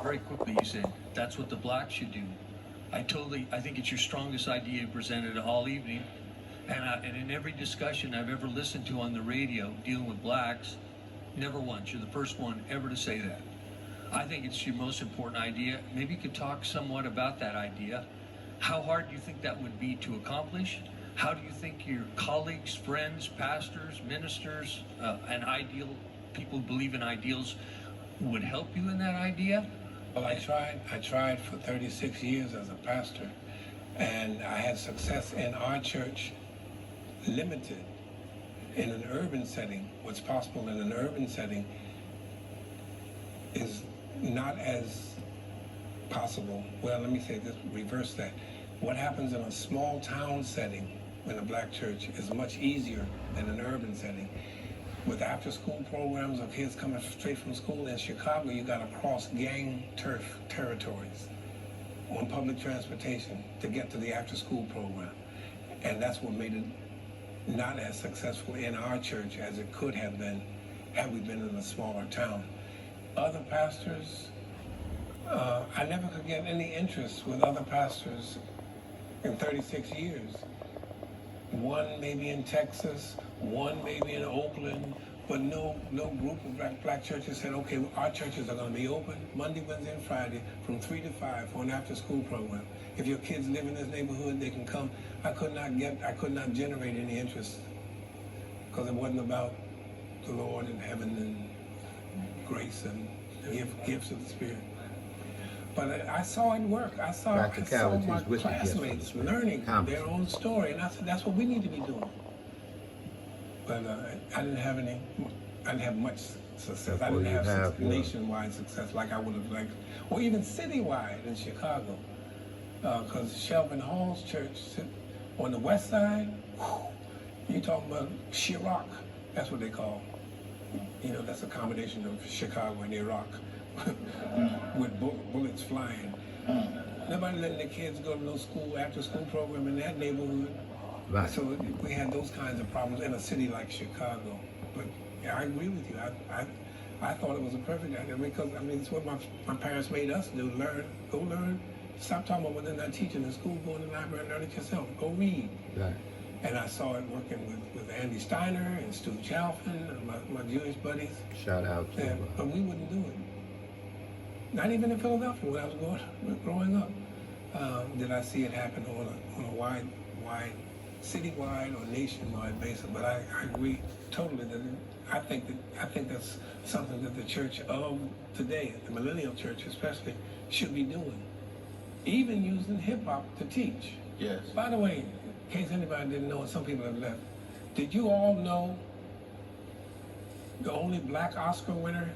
very quickly you said, that's what the blacks should do. I think it's your strongest idea you presented all evening. And in every discussion I've ever listened to on the radio dealing with blacks, never once, you're the first one ever to say that. I think it's your most important idea. Maybe you could talk somewhat about that idea. How hard do you think that would be to accomplish? How do you think your colleagues, friends, pastors, ministers, and people who believe in ideals would help you in that idea? Well, I tried for 36 years as a pastor, and I had success in our church, limited in an urban setting. What's possible in an urban setting is not as possible. Well, let me say this, reverse that. What happens in a small town setting in a black church is much easier than an urban setting. With after-school programs of kids coming straight from school in Chicago, you got to cross gang turf territories on public transportation to get to the after-school program. And that's what made it not as successful in our church as it could have been had we been in a smaller town. Other pastors, I never could get any interest with other pastors in 36 years. One maybe in Texas, one maybe in Oakland, but no group of black churches said, okay, our churches are going to be open Monday, Wednesday, and Friday from 3 to 5 for an after-school program. If your kids live in this neighborhood, they can come. I could not generate any interest because it wasn't about the Lord and heaven and grace and gifts of the Spirit. But I saw it work. I saw my classmates learning their own story, and I said, that's what we need to be doing. But I didn't have much success. I didn't have nationwide success like I would have liked, or even citywide in Chicago. Because Shelvin Hall's church on the west side, you talking about Chirac, that's what they call. You know, that's a combination of Chicago and Iraq. With bullets flying. Nobody letting the kids go to no school, after school program in that neighborhood. Right. So we had those kinds of problems in a city like Chicago. But yeah, I agree with you. I thought it was a perfect idea because, I mean, it's what my parents made us do, go learn. Stop talking about what they're not teaching in school, go in the library and learn it yourself. Go read. Right. And I saw it working with Andy Steiner and Stu Chalfin and my Jewish buddies. Shout out to them. But we wouldn't do it. Not even in Philadelphia when I was growing up, did I see it happen on a wide, citywide or nationwide basis. But I agree totally that I think that's something that the church of today, the millennial church especially, should be doing. Even using hip hop to teach. Yes. By the way, in case anybody didn't know, and some people have left, did you all know the only black Oscar winner?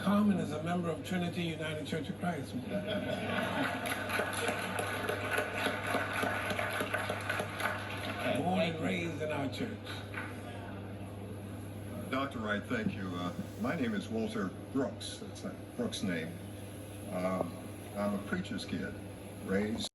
Carmen is a member of Trinity United Church of Christ. Born and raised in our church. Dr. Wright, thank you. My name is Walter Brooks. That's Brooks' name. I'm a preacher's kid, raised